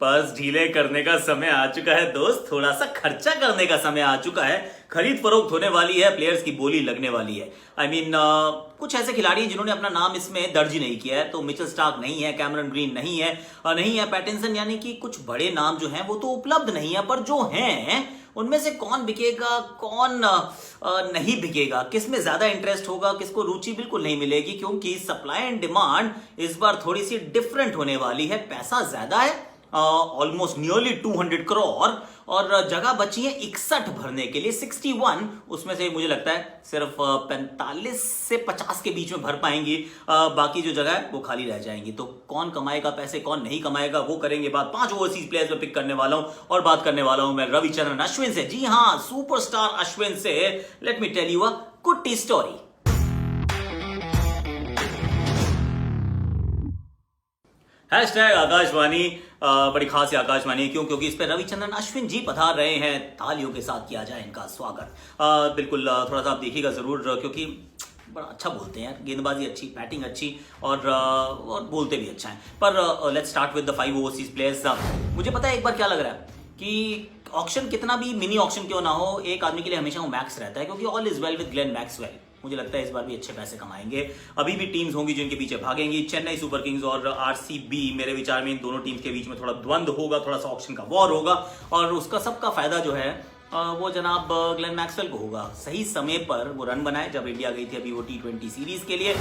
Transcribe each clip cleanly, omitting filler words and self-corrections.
Purse ढीले करने का समय आ चुका है दोस्त, थोड़ा सा खर्चा करने का समय आ चुका है। खरीद फरोख्त होने वाली है, प्लेयर्स की बोली लगने वाली है। कुछ ऐसे खिलाड़ी जिन्होंने अपना नाम इसमें दर्ज ही नहीं किया है। तो मिचेल स्टार्क नहीं है, कैमरन ग्रीन नहीं है, नहीं है पैटिंसन, यानी कि कुछ बड़े नाम जो हैं वो तो उपलब्ध नहीं है। पर जो हैं उनमें से कौन बिकेगा, कौन नहीं बिकेगा, किस में ज्यादा इंटरेस्ट होगा, किसको रुचि बिल्कुल नहीं मिलेगी, क्योंकि सप्लाई एंड डिमांड इस बार थोड़ी सी डिफरेंट होने वाली है। पैसा ज्यादा है, ऑलमोस्ट नियरली 200 करोड़, और जगह बची है 61 भरने के लिए, 61। उसमें से मुझे लगता है सिर्फ 45 से 50 के बीच में भर पाएंगी, बाकी जो जगह है वो खाली रह जाएंगी। तो कौन कमाएगा पैसे, कौन नहीं कमाएगा, वो करेंगे बात। 5 ओवरसीज प्लेयर्स में पिक करने वाला हूं, और बात करने वाला हूं मैं रविचंद्रन अश्विन से। जी हाँ, सुपरस्टार अश्विन से। Let me tell you a kutti story. Hashtag Akashvani बड़ी खास है आकाशवाणी, क्यों? क्योंकि इस पर रविचंद्रन अश्विन जी पधार रहे हैं। तालियों के साथ किया जाए इनका स्वागत। बिल्कुल थोड़ा सा आप देखिएगा जरूर, क्योंकि बड़ा अच्छा बोलते हैं, गेंदबाजी अच्छी, बैटिंग अच्छी, और बोलते भी अच्छा है। पर let's start with the 5 overseas players. मुझे पता है एक बार क्या लग रहा है कि ऑक्शन कितना भी मिनी ऑक्शन क्यों ना हो, एक आदमी के लिए हमेशा वो मैक्स रहता है, क्योंकि all is well with Glenn Maxwell. मुझे लगता है इस बार भी अच्छे पैसे कमाएंगे। अभी भी टीम्स होंगी जिनके पीछे भागेंगी, चेन्नई सुपर किंग्स और आरसीबी। मेरे विचार में इन दोनों टीम्स के बीच में थोड़ा द्वंद होगा, थोड़ा सा ऑक्शन का वॉर होगा, और उसका सबका फायदा जो है वो जनाब ग्लेन मैक्सवेल को होगा। सही समय पर वो रन बनाए, जब इंडिया गई थी अभी वो T20 सीरीज के लिए,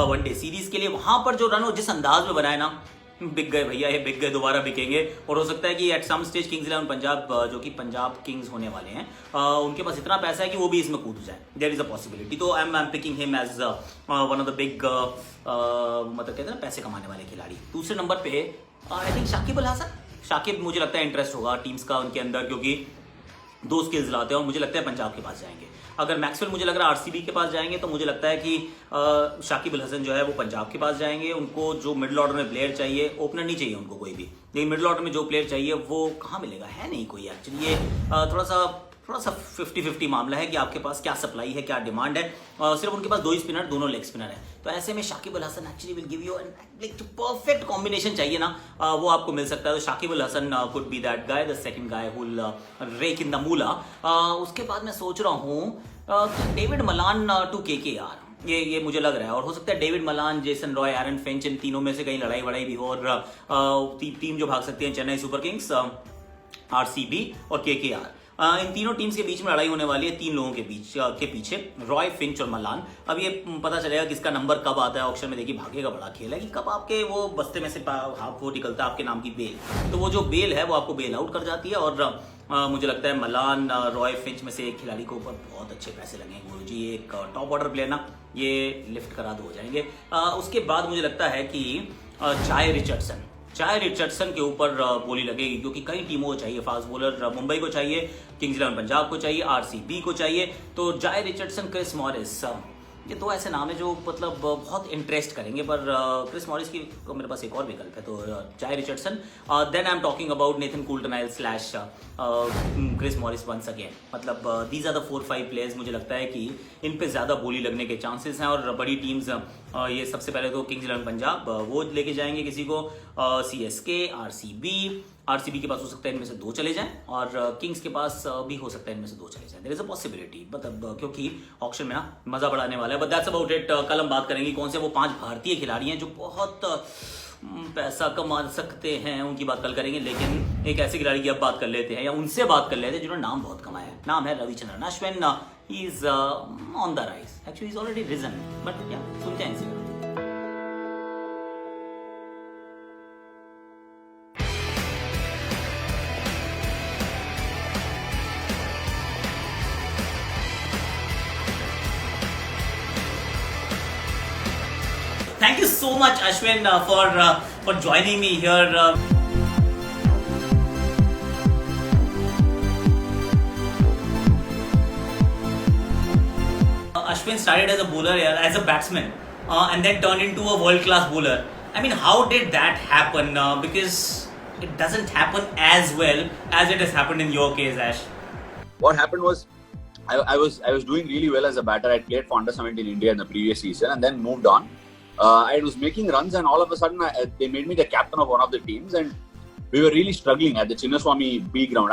वनडे सीरीज के लिए, वहां पर जो रन हो जिस अंदाज में बनाए ना, बिक गए भैया, ये बिक गए, दोबारा बिकेंगे। और हो सकता है कि at some stage Kings Eleven Punjab, जो कि पंजाब किंग्स होने वाले हैं, उनके पास इतना पैसा है कि वो भी इसमें कूद जाए। There is a possibility. तो I am picking him as one of the big, मतलब कहते हैं ना, पैसे कमाने वाले खिलाड़ी। दूसरे नंबर पे आई थिंक शाकिब अल हसन। शाकिब, मुझे लगता है इंटरेस्ट होगा टीम्स का उनके अंदर, क्योंकि 2 स्किल्स लाते हैं, और मुझे लगता है पंजाब के पास जाएंगे। अगर मैक्सवेल मुझे लग रहा है आरसीबी के पास जाएंगे, तो मुझे लगता है कि शाकिब अल हसन जो है वो पंजाब के पास जाएंगे। उनको जो मिडिल ऑर्डर में प्लेयर चाहिए, ओपनर नहीं चाहिए उनको कोई भी, लेकिन मिडिल ऑर्डर में जो प्लेयर चाहिए वो कहाँ मिलेगा, है नहीं कोई एक्चुअली। ये थोड़ा सा 50-50 मामला है कि आपके पास क्या सप्लाई है, क्या डिमांड है। सिर्फ उनके पास 2 ही स्पिनर, दोनों लेग स्पिनर है। तो ऐसे में Shakib Al Hasan actually will give you like perfect combination चाहिए ना, वो आपको मिल सकता है। तो Shakib Al Hasan could be that guy, the second guy who will rake in the moolah. उसके बाद मैं सोच रहा हूँ डेविड मलान टू केकेआर, ये मुझे लग रहा है। और हो सकता है David Malan, Jason Roy, Aaron Finch, इन तीनों में से कहीं लड़ाई वड़ाई भी हो, और टीम जो भाग सकती है चेन्नई सुपर किंग्स, आरसीबी और केकेआर। इन तीनों टीम्स के बीच में लड़ाई होने वाली है, 3 लोगों के पीछे रॉय, फिंच और मलान। अब ये पता चलेगा किसका नंबर कब आता है ऑक्शन में। देखिए भागेगा बड़ा खेल है कि कब आपके वो बस्ते में से वो निकलता है आपके नाम की बेल। तो वो जो बेल है वो आपको बेल आउट कर जाती है, और मुझे लगता है मलान, रॉय, फिंच में से एक खिलाड़ी के ऊपर बहुत अच्छे पैसे लगेंगे। गुरु जी, एक टॉप ऑर्डर प्लेयर ना, ये लिफ्ट करा दो हो जाएंगे। उसके बाद मुझे लगता है कि जाय रिचर्डसन के ऊपर बोली लगेगी, क्योंकि कई टीमों को चाहिए फास्ट बॉलर। मुंबई को चाहिए, किंग्स इलेवन पंजाब को चाहिए, आरसीबी को चाहिए। तो जाय रिचर्डसन, क्रिस मॉरिस, ये 2 ऐसे नाम है जो मतलब बहुत इंटरेस्ट करेंगे। पर क्रिस मॉरिस की मेरे पास एक और विकल्प है, तो Jhye Richardson. Then I am talking about Nathan Coulter-Nile slash Chris Morris once again. मतलब दीज आर द 4-5 प्लेयर्स। मुझे लगता है कि इन पे ज्यादा बोली लगने के चांसेस हैं, और बड़ी टीम्स, ये सबसे पहले तो किंग्स इलेवन पंजाब वो लेके जाएंगे किसी को, सीएसके, आरसीबी के पास हो सकता है इनमें से 2 चले जाएं, और किंग्स के पास भी हो सकता है इनमें से 2 चले जाएं। देयर इज अ पॉसिबिलिटी, मतलब क्योंकि ऑक्शन में ना मजा बढ़ाने वाला है। But that's about it. कल हम बात करेंगे कौन से वो 5 भारतीय खिलाड़ी हैं जो बहुत पैसा कमा सकते हैं, उनकी बात कल करेंगे। लेकिन एक ऐसे खिलाड़ी की अब बात कर लेते हैं, या उनसे बात कर लेते हैं जिन्होंने नाम बहुत कमाया है। नाम है Ravichandran Ashwin. He is on the rise, actually is already risen, but या सुनते हैं इसे। Thank you so much, Ashwin, for joining me here. Ashwin started as a bowler, as a batsman, and then turned into a world-class bowler. I mean, how did that happen? Because it doesn't happen as well as it has happened in your case, Ash. What happened was, I was doing really well as a batter. I played for under-17 India in the previous season, and then moved on. I was making runs, and all of a sudden they made me the captain of one of the teams, and we were really struggling at the Chinnaswamy B ground.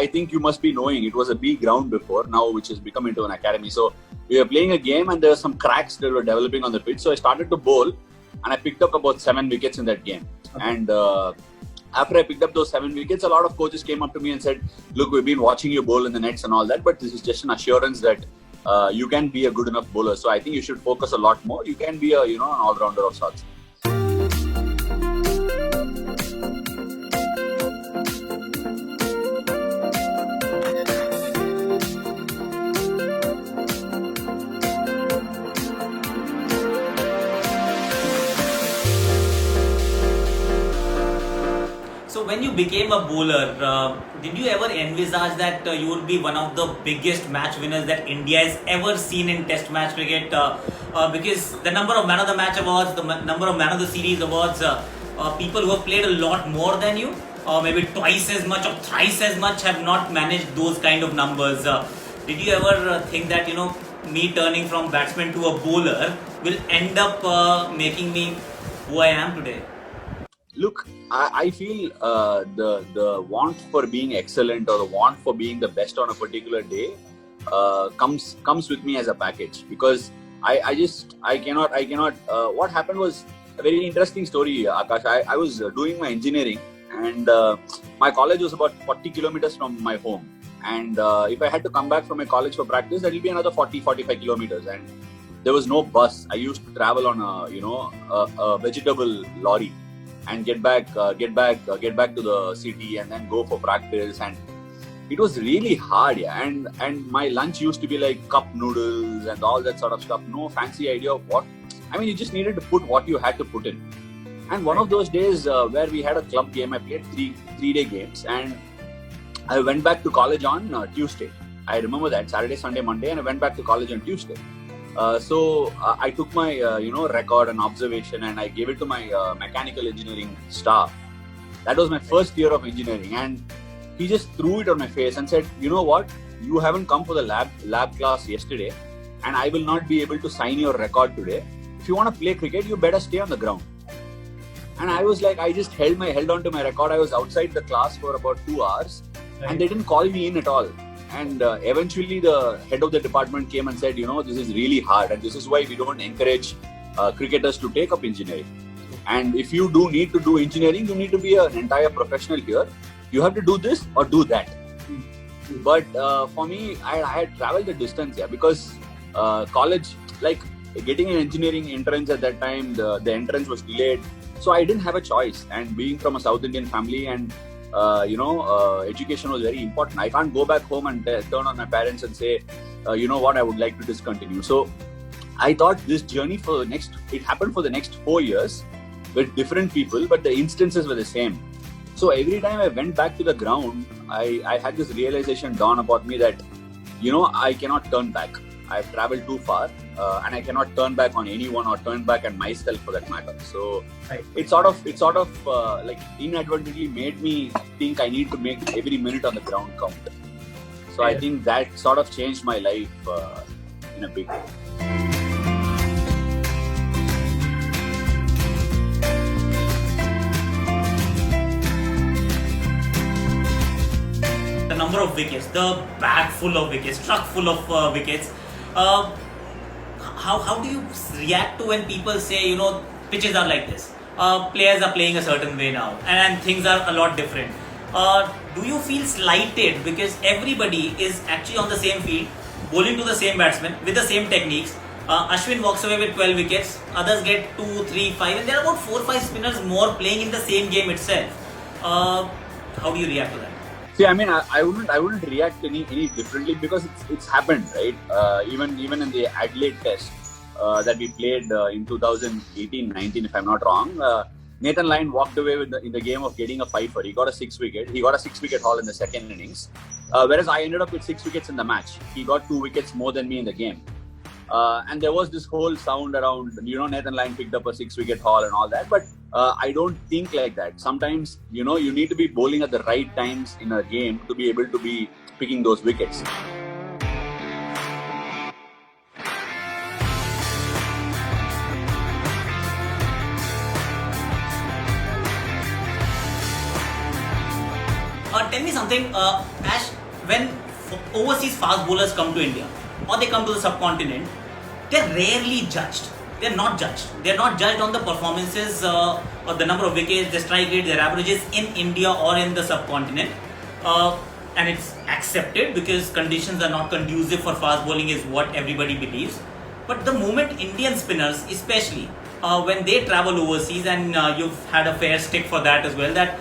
I think you must be knowing it was a B ground before now, which has become into an academy. So we were playing a game and there were some cracks that were developing on the pitch. So I started to bowl and I picked up about 7 wickets in that game. Okay. And after I picked up those 7 wickets, a lot of coaches came up to me and said, look, we've been watching you bowl in the nets and all that, but this is just an assurance that you can be a good enough bowler. So I think you should focus a lot more. You can be a, an all-rounder of sorts. So when you became a bowler, did you ever envisage that you would be one of the biggest match winners that India has ever seen in Test match cricket? Because the number of Man of the Match awards, the number of Man of the Series awards, people who have played a lot more than you, maybe twice as much or thrice as much, have not managed those kind of numbers. Did you ever think that me turning from batsman to a bowler will end up making me who I am today? Look, I feel the want for being excellent or the want for being the best on a particular day comes with me as a package, because I cannot. What happened was a very interesting story, Akash. I was doing my engineering and my college was about 40 kilometers from my home, and if I had to come back from my college for practice, that will be another 40-45 kilometers, and there was no bus. I used to travel on a vegetable lorry and get back to the city and then go for practice, and it was really hard. And my lunch used to be like cup noodles and all that sort of stuff. No fancy idea of what. I mean, you just needed to put what you had to put in. And one of those days where we had a club game, I played three-day games, and I went back to college on Tuesday. I remember that, Saturday, Sunday, Monday, and I went back to college on Tuesday. So I took my record and observation and I gave it to my mechanical engineering staff. That was my first year of engineering, and he just threw it on my face and said, you know what, you haven't come for the lab class yesterday, and I will not be able to sign your record today. If you want to play cricket, you better stay on the ground. And I was like, I just held on to my record. I was outside the class for about 2 hours, right, and they didn't call me in at all. And eventually the head of the department came and said, this is really hard, and this is why we don't encourage cricketers to take up engineering. And if you do need to do engineering, you need to be an entire professional here. You have to do this or do that. But for me, I had traveled the distance because college, like getting an engineering entrance at that time, the entrance was delayed. So I didn't have a choice. And being from a South Indian family and education was very important. I can't go back home and turn on my parents and say, I would like to discontinue. So I thought this journey it happened for the next 4 years with different people, but the instances were the same. So every time I went back to the ground, I had this realization dawn upon me that, I cannot turn back. I've traveled too far and I cannot turn back on anyone or turn back on myself for that matter. So it sort of like inadvertently made me think I need to make every minute on the ground count. So I think that sort of changed my life in a big way. The number of wickets, the bag full of wickets, truck full of wickets. How do you react to when people say, pitches are like this, players are playing a certain way now, and things are a lot different? Do you feel slighted because everybody is actually on the same field, bowling to the same batsman with the same techniques? Ashwin walks away with 12 wickets, others get 2, 3, 5, and there are about 4 or 5 spinners more playing in the same game itself. How do you react to that? See, I mean, I wouldn't react any differently because it's happened, right? Even in the Adelaide Test that we played in 2018-19, if I'm not wrong, Nathan Lyon walked away in the game of getting a fifer. He got a 6 wicket. He got a 6 wicket haul in the second innings, whereas I ended up with 6 wickets in the match. He got 2 wickets more than me in the game. And there was this whole sound around, Nathan Lyon picked up a 6 wicket haul and all that, but I don't think like that. Sometimes, you need to be bowling at the right times in a game to be able to be picking those wickets. Tell me something, Ash. When overseas fast bowlers come to India or they come to the subcontinent, they're rarely judged. They're not judged. They're not judged on the performances or the number of wickets, their strike rate, their averages in India or in the subcontinent. And it's accepted because conditions are not conducive for fast bowling is what everybody believes. But the moment Indian spinners, especially when they travel overseas, and you've had a fair stick for that as well, that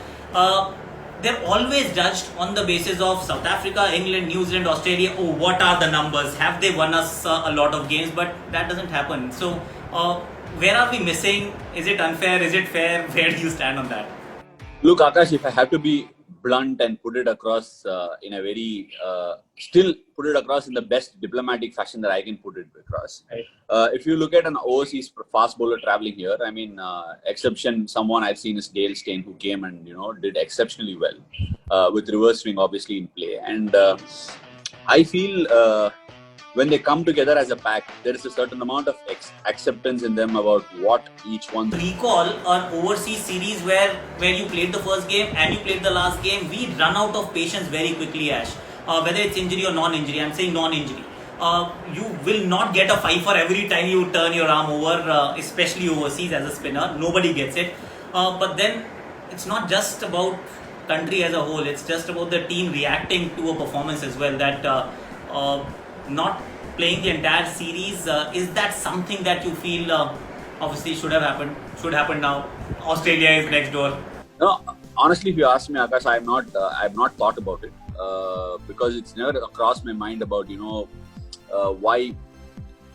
they're always judged on the basis of South Africa, England, New Zealand, Australia. Oh, what are the numbers? Have they won us a lot of games? But that doesn't happen. So where are we missing? Is it unfair? Is it fair? Where do you stand on that? Look, Akash, if I have to be blunt and put it across in a very still put it across in the best diplomatic fashion that I can put it across. Right. If you look at an overseas fast bowler traveling here, I mean, exception someone I've seen is Dale Steyn, who came and did exceptionally well with reverse swing obviously in play, and I feel when they come together as a pack, there is a certain amount of acceptance in them about what each one. Recall an overseas series where you played the first game and you played the last game. We run out of patience very quickly, Ash. Whether it's injury or non-injury, I'm saying non-injury. You will not get a fifer every time you turn your arm over, especially overseas as a spinner. Nobody gets it. But then it's not just about country as a whole. It's just about the team reacting to a performance as well. That not playing the entire series, is that something that you feel obviously should happen now? Australia is next door. No, honestly, if you ask me, Akash, I've not thought about it because it's never crossed my mind about why.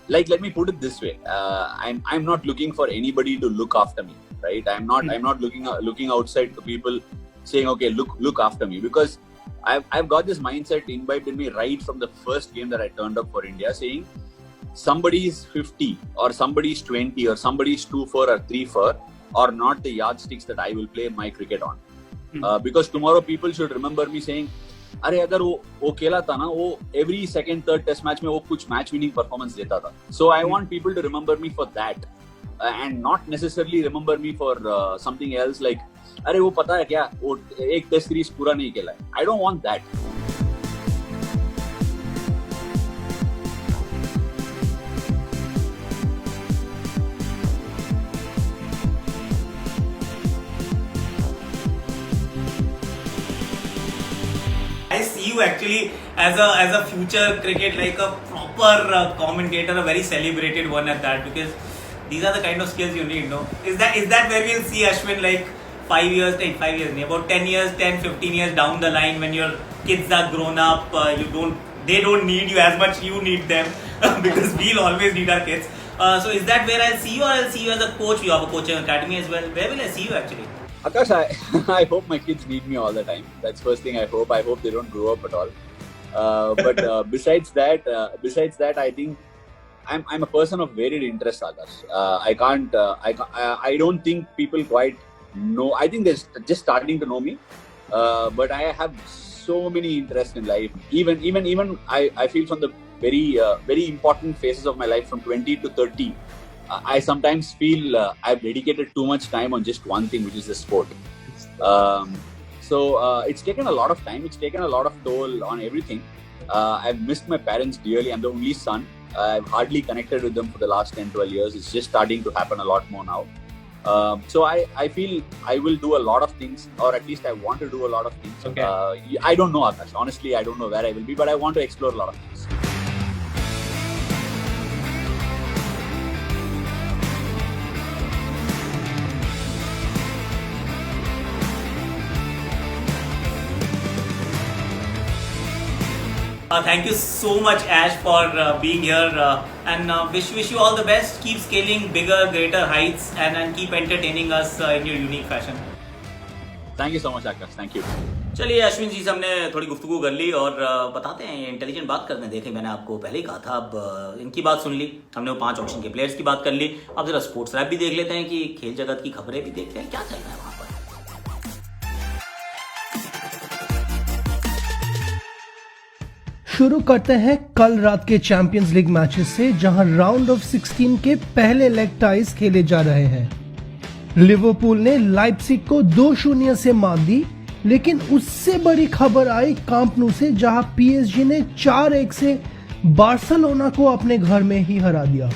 Like, let me put it this way: I'm not looking for anybody to look after me, right? I'm not looking outside to people saying, okay, look after me, because I've got this mindset imbibed in me right from the first game that I turned up for India, saying somebody is 50 or somebody is 20 or somebody is 2 for or 3 for are not the yardsticks that I will play my cricket on. Because tomorrow people should remember me saying, अरे अगर वो खेला था ना, वो every second third test match में वो कुछ match winning performance देता था. So I want people to remember me for that and not necessarily remember me for something else like अरे वो पता है क्या, वो एक टेस्ट सीरीज पूरा नहीं खेला है. I don't want that. I see you actually as a future cricket, like a proper commentator, a very celebrated one at that, because these are the kind of skills you need, no? Is that where we'll see Ashwin like 5 years, about 10 years, 10, 15 years down the line, when your kids are grown up, they don't need you as much, you need them, because we'll always need our kids. So is that where I'll see you, or I'll see you as a coach? You have a coaching academy as well. Where will I see you actually? Akash, I hope my kids need me all the time. That's first thing I hope. I hope they don't grow up at all. But besides that, I think I'm a person of varied interest, Akash. I don't think people quite know. I think they're just starting to know me. But I have so many interests in life. Even I feel from the very important phases of my life, from 20 to 30. I sometimes feel I've dedicated too much time on just one thing, which is the sport. So it's taken a lot of time. It's taken a lot of toll on everything. I've missed my parents dearly. I'm the only son. I've hardly connected with them for the last 10, 12 years. It's just starting to happen a lot more now. So I feel I will do a lot of things, or at least I want to do a lot of things. Okay. I don't know, Akash. Honestly, I don't know where I will be, but I want to explore a lot of things. Thank you so much, Ash, for being here, and wish you all the best. Keep scaling bigger, greater heights, and keep entertaining us in your unique fashion. Thank you so much, Akash. Thank you. चलिए अश्विन जी से हमने थोड़ी गुफ्तगू कर ली, और बताते हैं ये इंटेलिजेंट बात करते हैं. देखें, मैंने आपको पहले ही कहा था. अब इनकी बात सुन ली हमने, वो 5 ऑक्शन के प्लेयर्स की बात कर ली. अब जरा स्पोर्ट्स रैप भी देख लेते हैं, कि खेल जगत की खबरें भी देखते हैं क्या चल रहा है वहाँ पर. शुरू करते हैं कल रात के चैंपियंस लीग मैचेस से, जहां राउंड ऑफ 16 के पहले लेग टाइज खेले जा रहे हैं. लिवरपूल ने लाइप्जिग को 2-0 से मात दी. लेकिन उससे बड़ी खबर आई कांप नु से, जहां पीएसजी ने 4-1 से बार्सिलोना को अपने घर में ही हरा दिया।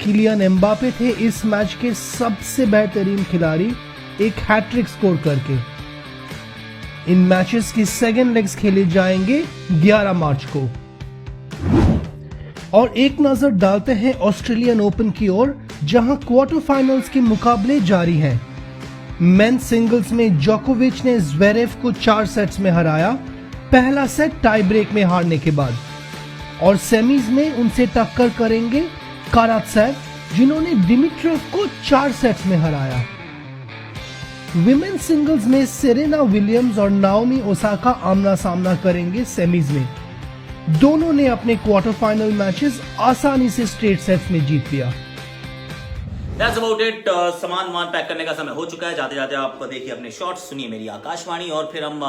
किलियन एम्बापे थे इस मैच के सबसे बेहतरीन खिलाड़ी, एक हैट्रिक स्कोर करके। इन मैचेस की सेकंड लेग्स खेले जाएंगे 11 मार्च को। और एक नजर डालते हैं ऑस्ट्रेलियन ओपन की ओर, जहां क्वार्टर फाइनल्स के मुकाबले जारी हैं। मेंस सिंगल्स में जोकोविच ने ज़्वेरेव को 4 सेट्स में हराया, पहला सेट टाई ब्रेक में हारने के बाद। और सेमीज में उनसे टक्कर करेंगे कारात्सेव, जिन्होंने दिमिट्रोव को 4 सेट्स में हराया। विमेन सिंगल्स में सेरेना विलियम्स और नाओमी ओसाका आमना सामना करेंगे सेमीज में। दोनों ने अपने क्वार्टर फाइनल मैचेस आसानी से स्ट्रेट सेट्स में जीत लिया। That's about it. सामान पैक करने का समय हो चुका है। जाते जाते आप देखिए अपने शॉर्ट्स, सुनिए मेरी आकाशवाणी, और फिर हम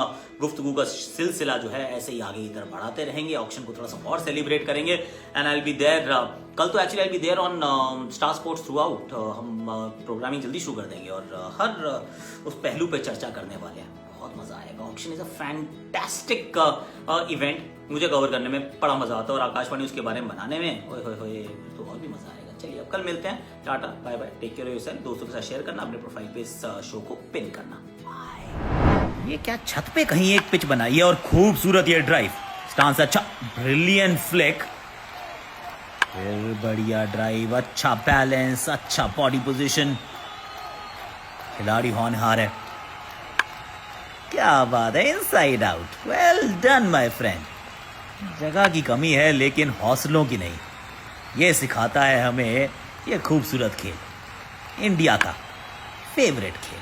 गुफ्तगू का सिलसिला जो है ऐसे ही आगे की तरफ बढ़ाते रहेंगे। ऑक्शन को थोड़ा सा और सेलिब्रेट करेंगे। And I will be there, कल तो actually I will be there on Star Sports throughout. हम प्रोग्रामिंग जल्दी शुरू कर देंगे और हर उस पहलू पे चर्चा करने वाले हैं। बहुत मजा आएगा। Auction is a fantastic event. मुझे कवर करने में बड़ा मजा आता है और आकाशवाणी उसके बारे में बनाने में ओए होए तो और भी मजा आएगा। चलिए अब कल मिलते हैं। Tata, bye bye, take care of yourself. दोस्तों के साथ शेयर करना, अपने प्रोफाइल पे इस शो को पिन करना। बाय। ये क्या छत पे कहीं एक पिच बनाई है और खूबसूरत ये ड्राइव, स्टांस अच्छा, ब्रिलियंट फ्लिक, फिर बढ़िया ड्राइव, अच्छा बैलेंस, अच्छा बॉडी पोजीशन, खिलाड़ी होनहार है। क्या बात है, inside out, well done my friend. जगह की कमी है लेकिन हौसलों की नहीं। ये सिखाता है हमें ये खूबसूरत खेल, इंडिया का फेवरेट खेल।